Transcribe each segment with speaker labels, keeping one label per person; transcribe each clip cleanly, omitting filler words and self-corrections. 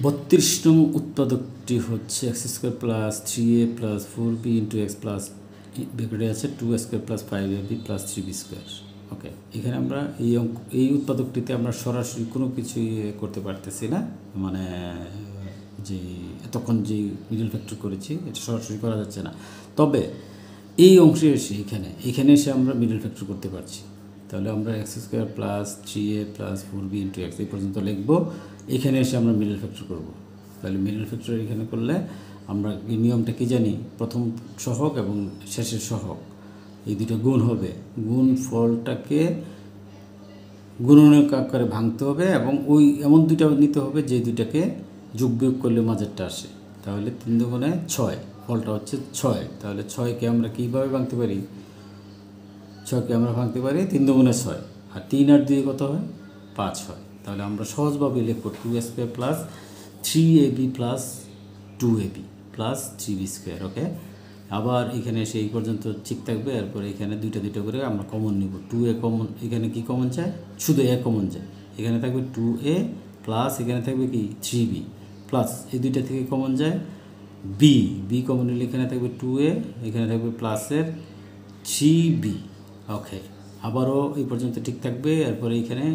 Speaker 1: 32 নং উৎপাদকটি হচ্ছে x square plus 3a plus 4b into x plus ব্র্যাকেটে আছে 2a square plus 5ab plus 3b square. Okay, এখানে আমরা এই উৎপাদকটিতে আমরা সরাসরি কোনো কিছুই করতে পারতেছি না, মানে যে এতক্ষণ যে মিডল ফ্যাক্টর করেছি এটা সরাসরি করা যাচ্ছে না। তবে এই অংশে এসে এখানে এসে আমরা মিডল ফ্যাক্টর করতে পারছি। তাহলে আমরা x square plus 3a plus 4b into x এই পর্যন্ত লিখব। এখানে এসে আমরা মিডল ফ্যাক্টর করব। তাহলে মিডল ফ্যাক্টর এখানে করলে আমরা এই নিয়মটা কি জানি, প্রথম সহগ এবং শেষের সহগ এই দুটো গুণ হবে, গুণ ফলটাকে গুণনীয়ক আকারে ভাঙতে হবে এবং ওই এমন দুইটা নিতে হবে যে দুইটাকে যোগ বিয়োগ করলে মাঝেরটা আসে। তাহলে 3 দুগুণে 6, ফলটা হচ্ছে 6। তাহলে 6কে আমরা কীভাবে ভাঙতে পারি, 6কে আমরা ভাঙতে পারি 3 দুগুণে 6, আর 3 আর 2 কত হয়, 5 হয়। তাহলে আমরা সহজভাবে লিখব 2a square plus 3ab plus 2ab plus 3b square. Okay, আবার এখানে এসে এই পর্যন্ত ঠিক থাকবে। এরপরে এখানে দুইটা করে আমরা কমন নিব। 2a কমন, এখানে কি কমন যায়, শুধু a কমন যায়। এখানে থাকবে 2a প্লাস এখানে থাকবে কি 3b প্লাস এই দুইটা থেকে কমন যায় b কমন নিলে এখানে থাকবে 2a, এখানে থাকবে প্লাসের 3b। ওকে, আবারও এই পর্যন্ত ঠিক থাকবে। এরপরে এখানে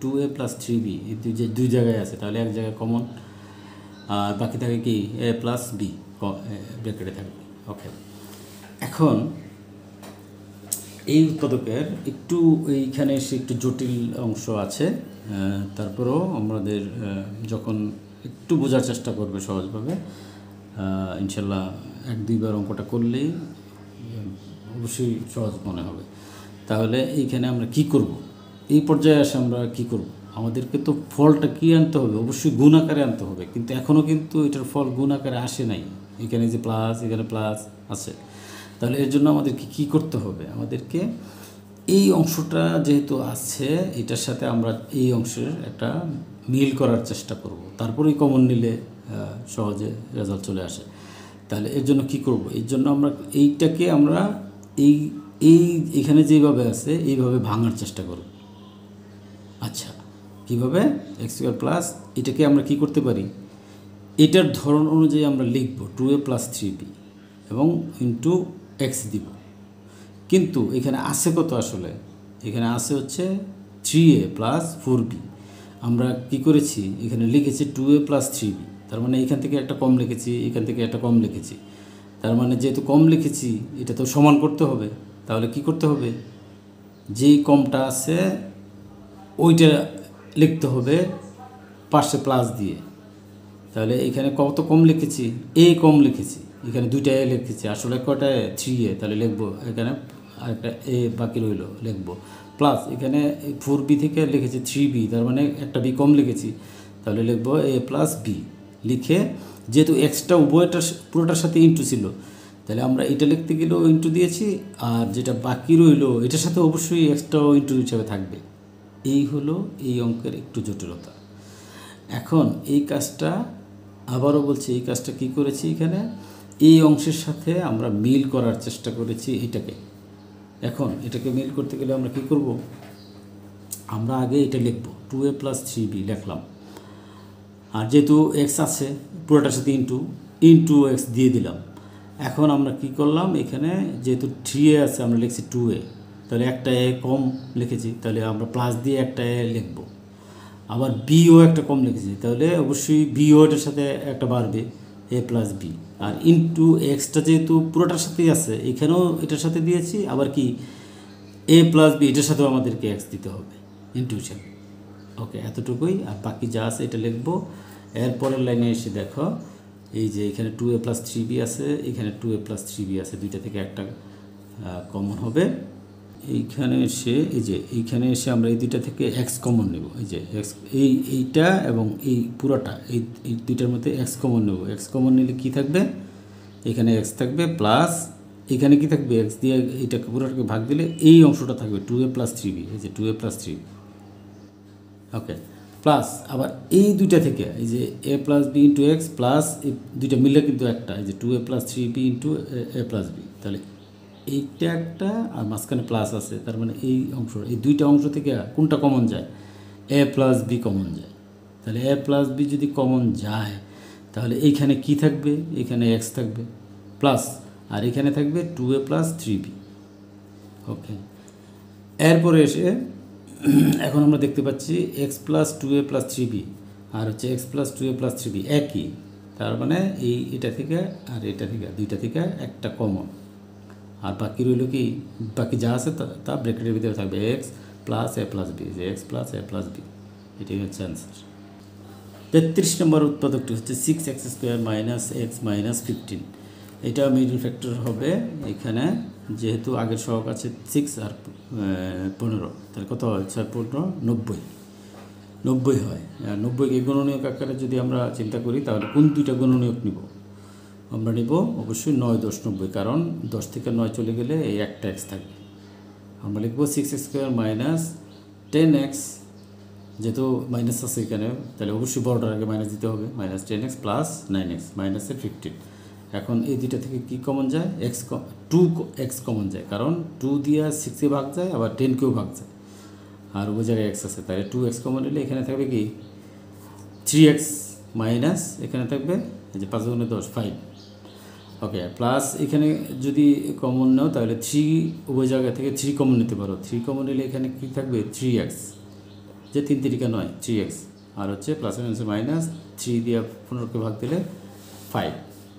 Speaker 1: 2a প্লাস 3b এই দুই জায়গায় আছে, তাহলে এক জায়গায় কমন, আর বাকি থাকে কি a প্লাস b ব্র্যাকেটে থাকবে। ওকে, এখন এই উৎপাদকের একটু এইখানে এসে একটু জটিল অংশ আছে, তারপরেও আমাদের যখন একটু বোঝার চেষ্টা করবে সহজভাবে, ইনশাল্লাহ 1-2 বার অঙ্কটা করলেই অবশ্যই সহজ মনে হবে। তাহলে এইখানে আমরা কি করব, এই পর্যায়ে আসে আমরা কি করব, আমাদেরকে তো ফলটা কী আনতে হবে, অবশ্যই গুণ আকারে আনতে হবে। কিন্তু এখনও কিন্তু এটার ফল গুণ আকারে আসে নাই। এখানে যে প্লাস, এখানে প্লাস আছে। তাহলে এর জন্য আমাদেরকে কী করতে হবে, আমাদেরকে এই অংশটা যেহেতু আছে এটার সাথে আমরা এই অংশের একটা মিল করার চেষ্টা করব, তারপরেই কমন নিলে সহজে রেজাল্ট চলে আসে। তাহলে এর জন্য কি করব, এর জন্য আমরা এইটাকে আমরা এখানে যেভাবে আছে এইভাবে ভাঙার চেষ্টা করব। আচ্ছা, কীভাবে, এক্স স্কোয়ার প্লাস এটাকে আমরা কি করতে পারি, এটার ধরন অনুযায়ী আমরা লিখব 2a প্লাস 3b এবং ইন্টু এক্স দিব। কিন্তু এখানে আছে কত, আসলে এখানে আছে হচ্ছে 3a প্লাস 4b। আমরা কি করেছি, এখানে লিখেছি 2a প্লাস 3b, তার মানে এখান থেকে একটা কম লিখেছি, এখান থেকে একটা কম লিখেছি। তার মানে যেহেতু কম লিখেছি এটা তো সমান করতে হবে। তাহলে কি করতে হবে, যেই কমটা আছে ওইটা লিখতে হবে পাশে প্লাস দিয়ে। তাহলে এখানে কত কম লিখেছি, এ কম লিখেছি, এখানে 2টা এ লিখেছি, আসলে কটা 3a, তাহলে লিখবো এখানে আরেকটা এ বাকি রইল, লিখবো প্লাস এখানে 4b থেকে লিখেছি 3b, তার মানে একটা বি কম লিখেছি, তাহলে লিখবো a প্লাস বি। লিখে যেহেতু এক্সট্রা উভয়টা পুরোটার সাথে ইন্টু ছিল, তাহলে আমরা এটা লিখতে গেলেও ইন্টু দিয়েছি, আর যেটা বাকি রইল এটার সাথে অবশ্যই এক্সট্রা ইন্টু হিসাবে থাকবে। এই হলো এই অঙ্কের একটু জটিলতা। এখন এই কাজটা আবারও বলছি, এই কাজটা কি করেছি, এখানে এই অংশের সাথে আমরা মিল করার চেষ্টা করেছি এটাকে। এখন এটাকে মিল করতে গেলে আমরা কি করব, আমরা আগে এটা লিখব 2a প্লাস 3b লিখলাম, আর যেহেতু এক্স আছে পুরোটার সাথে ইন্টু এক্স দিয়ে দিলাম। এখন আমরা কি করলাম, এখানে যেহেতু 3a আছে আমরা লিখছি 2a, তাহলে একটা এ কম লিখেছি, তাহলে আমরা প্লাস দিয়ে একটা এ লিখব। আবার বিও একটা কম লিখেছি, তাহলে অবশ্যই বিও এটার সাথে একটা বাড়বে, এ প্লাস বি। আর ইন্টু এক্সটা যেহেতু পুরোটার সাথেই আছে, এখানেও এটার সাথে দিয়েছি, আবার কি এ প্লাস বি এটার সাথেও আমাদেরকে এক্স দিতে হবে ইন্টু হিসাবে। ওকে, এতটুকুই। আর বাকি যা আছে এটা লিখবো। এরপরের লাইনে এসে দেখো, এই যে এখানে 2a প্লাস 3b আছে, এখানে 2a প্লাস 3b আছে, দুইটা থেকে একটা কমন হবে। এইখানে এসে এইখানে এসে আমরা এই দুইটা থেকে এক্স কমন নেব। এই যে এক্স, এইটা এবং এই পুরোটা, এই দুইটার মধ্যে এক্স কমন নেব। এক্স কমন নিলে কি থাকবে, এখানে এক্স থাকবে প্লাস এখানে কি থাকবে, এক্স দিয়ে এইটাকে পুরোটাকে ভাগ দিলে এই অংশটা থাকবে 2a প্লাস 3b। এই যে 2a প্লাস 3b। ওকে, প্লাস আবার এই দুইটা থেকে এই যে a plus b into x plus এই দুইটা মিলে কিন্তু একটা, এই যে 2a plus 3b into a plus b. তাহলে এইটা একটা, আর মাঝখানে প্লাস আছে, তার মানে এই অংশ, এই দুইটা অংশ থেকে কোনটা কমন যায়, এ প্লাস বি কমন যায়। তাহলে এ প্লাস বি যদি কমন যায় তাহলে এইখানে কি থাকবে, এখানে এক্স থাকবে প্লাস, আর এখানে থাকবে 2a প্লাস 3b। ওকে, এরপরে এসে এখন আমরা দেখতে পাচ্ছি x plus 2a plus 3b আর হচ্ছে x plus 2a plus 3b একই, তার মানে এটা থেকে আর এটা থেকে দুইটা থেকে একটা কমন, আর বাকি রইল কি, বাকি যা আছে তা ব্র্যাকেটের ভিতরে থাকবে এক্স প্লাস এ প্লাস বি, যে এক্স প্লাস এ প্লাস বি, এটাই হচ্ছে অ্যান্সার। 33 নম্বর উৎপাদকটি হচ্ছে 6x² মাইনাস এক্স মাইনাস 15। এটা মিডল ফ্যাক্টর হবে এখানে, যেহেতু আগের সহগ আছে 6 আর 15, তাহলে কত হয় 6 15 90 হয়। আর 90কে গুণনীয়ক আকারে যদি আমরা চিন্তা করি তাহলে কোন দুইটা গুণনীয়ক নিব, আমরা নিব অবশ্যই 9 10 90, কারণ 10 থেকে 9 চলে গেলে এই একটা এক্স থাকবে। আমরা লিখব 6x² মাইনাস 10x, যেহেতু মাইনাস আছে এখানে তাহলে অবশ্যই বড়টার আগে মাইনাস দিতে হবে, মাইনাস 10x প্লাস 9x মাইনাসের 15। এখন এই দুইটা থেকে কি কমন যায়, 2x কমন যায়, কারণ 2 দিয়ে 6-এ ভাগ যায়, আবার 10কেও ভাগ যায়, আর ওই জায়গায় এক্স আছে, তাহলে 2x কমন নিলে এখানে থাকবে কি 3x মাইনাস এখানে থাকবে এই যে 5 গুণে 10 5। ওকে, প্লাস এখানে যদি কমন নাও তাহলে 3 ওই জায়গা থেকে 3 কমন নিতে পারো, 3 কমন নিলে এখানে কি থাকবে 3x, যে 3 3 9 3x, আর হচ্ছে প্লাস মাইনাস 3 দিয়ে 15কে ভাগ দিলে 5।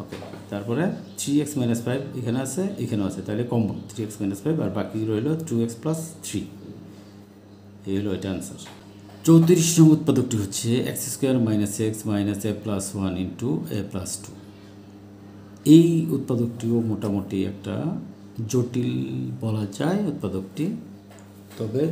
Speaker 1: ওকে, তারপরে 3x মাইনাস 5 এখানে আছে এখানেও আছে, তাহলে কমন 3x মাইনাস 5, আর বাকি রইল 2x প্লাস 3। এই হলো এটা আনসার। 34 নং উৎপাদকটি হচ্ছে x² minus x minus A plus 1 into a plus 2। এই উৎপাদকটিও মোটামুটি একটা জটিল বলা যায় উৎপাদকটি, তবে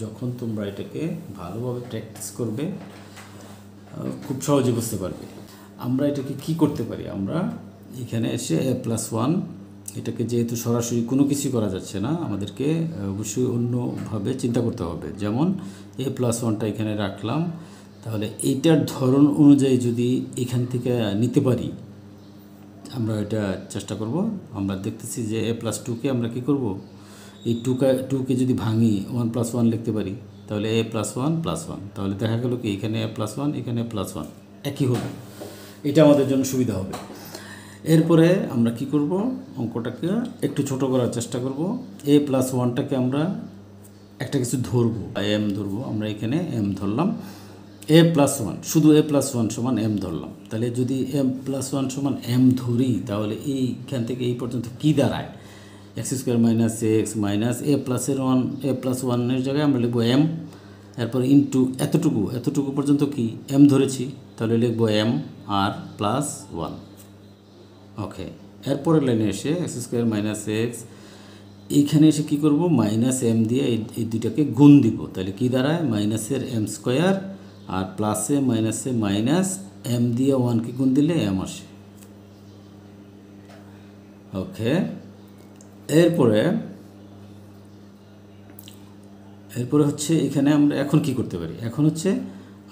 Speaker 1: যখন তোমরা এটাকে ভালোভাবে প্র্যাকটিস করবে খুব সহজে বুঝতে পারবে। আমরা এটাকে কি করতে পারি, আমরা এখানে এসে এ প্লাস 1, এটাকে যেহেতু সরাসরি কোনো কিছুই করা যাচ্ছে না, আমাদেরকে অবশ্যই অন্যভাবে চিন্তা করতে হবে। যেমন এ প্লাস 1টা এখানে রাখলাম, তাহলে এইটার ধরন অনুযায়ী যদি এখান থেকে নিতে পারি, আমরা এটা চেষ্টা করব। আমরা দেখতেছি যে এ প্লাস 2কে আমরা কী করব, এই 2কে যদি ভাঙি 1 প্লাস 1 লিখতে পারি, তাহলে এ প্লাস 1 প্লাস 1, তাহলে দেখা গেল কি এখানে এ প্লাস 1 এখানে প্লাস 1 একই হবে, এটা আমাদের জন্য সুবিধা হবে। এরপরে আমরা কি করব, অঙ্কটাকে একটু ছোট করার চেষ্টা করব। এ প্লাস 1টাকে আমরা একটা কিছু ধরবো, এম ধরবো, আমরা এখানে এম ধরলাম। এ প্লাস 1, শুধু এ প্লাস 1 সমান এম ধরলাম, তাহলে যদি এম প্লাস 1 সমান এম ধরি তাহলে এইখান থেকে এই পর্যন্ত কি দাঁড়ায়, x² মাইনাস এক্স মাইনাস এ প্লাসের 1, এ প্লাস 1-এর জায়গায় আমরা লিখবো এম, এরপর ইন্টু এতটুকু পর্যন্ত কি এম ধরেছি, তাহলে লিখবো এম আর প্লাস 1। ওকে, এরপরের লাইনে এসে x² মাইনাস এক্স, এইখানে এসে কী করব, মাইনাস এম দিয়ে এই দুইটাকে গুণ দিব, তাহলে কি দাঁড়ায় মাইনাসের এম স্কোয়ার, আর প্লাসে মাইনাসে মাইনাস এম দিয়ে 1কে গুণ দিলে এম আসে। ওকে, এরপরে হচ্ছে এখানে আমরা এখন কি করতে পারি, এখন হচ্ছে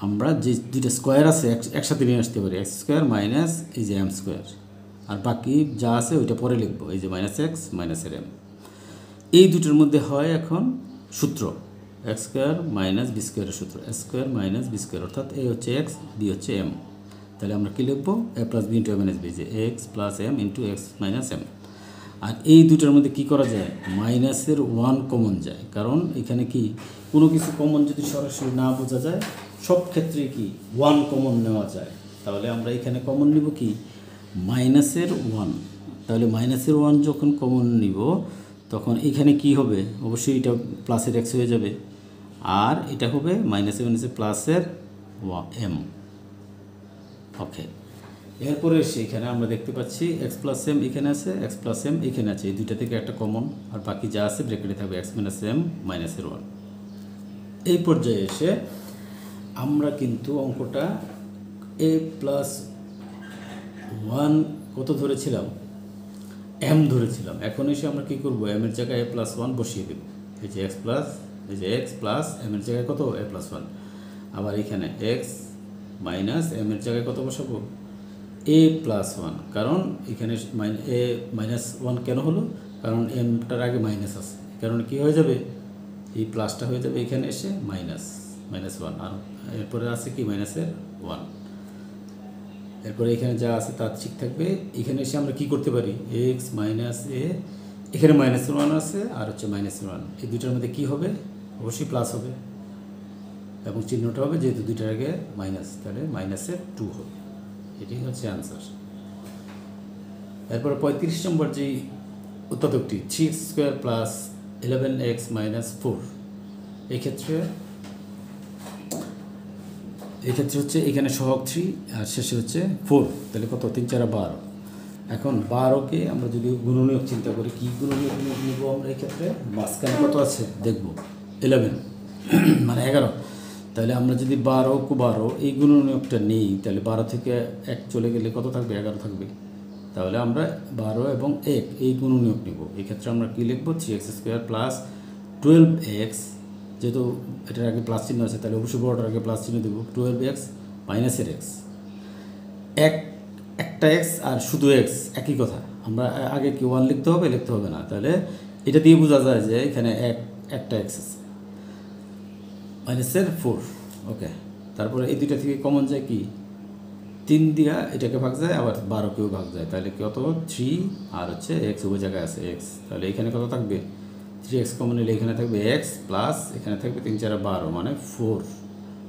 Speaker 1: আমরা যে দুইটা স্কোয়ার আছে একসাথে নিয়ে আসতে পারি, x² মাইনাস এই যে এম স্কোয়ার, আর বাকি যা আছে ওইটা পরে লিখবো, এই যে মাইনাস এক্স মাইনাসের এম। এই দুটোর মধ্যে হয় এখন সূত্র x² মাইনাস বি স্কোয়ারের সূত্র, x² মাইনাস বি স্কোয়ার, অর্থাৎ এ হচ্ছে এক্স, বি হচ্ছে এম। তাহলে আমরা কী লিখবো, a plus b into a minus b, যে x plus m into x minus m. আর এই দুটোর মধ্যে কি করা যায়, মাইনাসের 1 কমন যায়, কারণ এখানে কি কোনো কিছু কমন যদি সরাসরি না বোঝা যায়, সব ক্ষেত্রে কি 1 কমন নেওয়া যায়, তাহলে আমরা এখানে কমন নিব কি মাইনাসের 1। তাহলে মাইনাসের 1 যখন কমন নিব তখন এখানে কি হবে, অবশ্যই এটা প্লাসের এক্স হয়ে যাবে, আর এটা হবে মাইনাসে প্লাসের এম। ওকে, এরপরে সেখানে আমরা দেখতে পাচ্ছি এক্স প্লাস এম এখানে আছে, এক্স প্লাস এম এখানে আছে, এই দুইটা থেকে একটা কমন, আর বাকি যা আছে ব্র্যাকেটে থাকবে এক্স মাইনাস এম মাইনাসের 1। এই পর্যায়ে এসে আমরা কিন্তু অঙ্কটা এ প্লাস 1 কত ধরেছিলাম, এম ধরেছিলাম। এখন এসে আমরা কী করবো, এম এর জায়গায় এ প্লাস 1 বসিয়ে দেব, এই যে এক্স প্লাস এম এর জায়গায় কত এ প্লাস 1, আবার এখানে এক্স মাইনাস এম এর জায়গায় কত বসাবো এ প্লাস 1, কারণ এখানে এ মাইনাস 1 কেন হলো, কারণ এমটার আগে মাইনাস আছে, কারণ কি হয়ে যাবে এই প্লাসটা হয়ে যাবে এখানে এসে -1, আর এরপরে আছে কি -1। এরপরে এখানে যা আছে তা ঠিক থাকবে। এখানে এসে আমরা কি করতে পারি, এক্স মাইনাস এ, এখানে -1 আছে আর হচ্ছে -1, এই দুইটার মধ্যে কি হবে, অবশ্যই প্লাস হবে এবং চিহ্নটা হবে যেহেতু দুইটার আগে মাইনাস, তাহলে -2 হবে। এটি হচ্ছে অ্যান্সার। এরপরে 35 নম্বর যেই উৎপাদকটি 3x² প্লাস 11x মাইনাস 4, এক্ষেত্রে হচ্ছে এখানে সহগ 3 আর শেষে হচ্ছে 4, তাহলে কত, 3 4 12। এখন 12কে আমরা যদি গুণনীয়ক চিন্তা করি, কি গুণনীয়ক নেব আমরা এক্ষেত্রে, মাঝখানে কত আছে দেখব 11 মানে 11, তাহলে আমরা যদি 12 এই গুণনীয়কটা নেই, তাহলে 12 থেকে 1 চলে গেলে কত থাকবে, 11 থাকবে। তাহলে আমরা 12 এবং 1 এই গুণনীয়ক নেব। এক্ষেত্রে আমরা কী লিখব, 3x² প্লাস 12x, যেহেতু এটার আগে প্লাস চিহ্ন আছে তাহলে অবশ্যই বড়টার আগে প্লাস চিহ্ন দেবো, 12x মাইনাসের x, একটা x আর শুধু x একই কথা। আমরা আগে কি 1 লিখতে হবে না, তাহলে এটা দিয়ে বোঝা যায় যে এখানে একটা x আছে, -4। ওকে, তারপরে এই দুইটা থেকে কমন যায় কি, 3 দিয়া এটাকে ভাগ যায়, আবার 12কেও ভাগ যায়, তাহলে কত, 3 আর হচ্ছে x, ওই জায়গায় আছে x, তাহলে এখানে কত থাকবে, 3x কমন নিলে এখানে থাকবে x প্লাস এখানে থাকবে 3 4 12 মানে 4।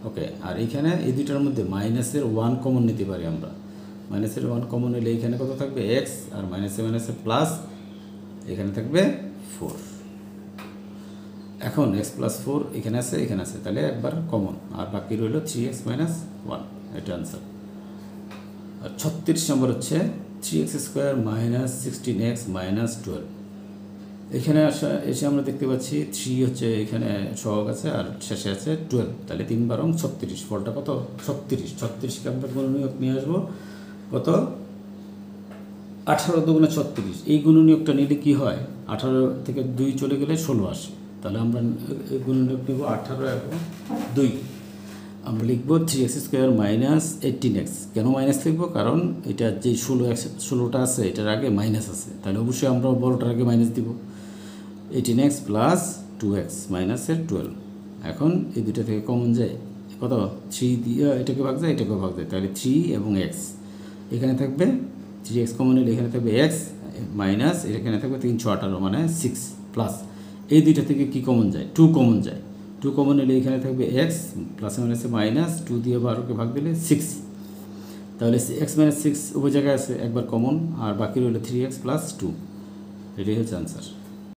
Speaker 1: ওকে, আর এখানে এই দুইটার মধ্যে -1 কমন নিতে পারি আমরা, -1 কমন নিলে এখানে কত থাকবে x, আর মাইনাসে প্লাস এখানে থাকবে 4। এখন x প্লাস 4 এখানে আছে, তাহলে একবার কমন, আর বাকি রইল 3x মাইনাস 1, এটা আনসার। আর 36 নম্বর হচ্ছে 3x² মাইনাস 16x মাইনাস 12, এখানে এসে আমরা দেখতে পাচ্ছি 3 হচ্ছে এখানে সহগ আছে আর শেষে আছে 12, তাহলে 3 বারং 36, ফলটা কত, 36কে আমরা গুণনীয়ক নিয়ে আসবো কত, 18 দুগুণে 36, এই গুণনীয়কটা নিলে কি হয়, 18 থেকে 2 চলে গেলে 16 আসে, তাহলে আমরা গুণনীয়ক নেব 18 এবং 2, আমরা লিখব 3x² মাইনাস 18x। কেন মাইনাস লিখবো, কারণ এটা যে 16টা আছে এটার আগে মাইনাস আছে, তাহলে অবশ্যই আমরা বড়টার আগে মাইনাস দিব, 18x প্লাস 2x মাইনাসের 12। এখন এই দুটো থেকে কমন যায় কত, 3 দিয়ে এটাকে ভাগ যায়, তাহলে 3 এবং x, এখানে থাকবে 3x কমন নিলে এখানে থাকবে x মাইনাস এখানে থাকবে 318 মানে 6 প্লাস এই দুইটা থেকে কি কমন যায়, 2 কমন যায়, 2 কমন নিলে এখানে থাকবে x প্লাস মাইনাসে মাইনাস 2 দিয়ে 12কে ভাগ দিলে 6, তাহলে x মাইনাস 6 উভয় জায়গায় আছে একবার কমন, আর বাকি রইল 3x প্লাস 2, এটাই হচ্ছে আনসার।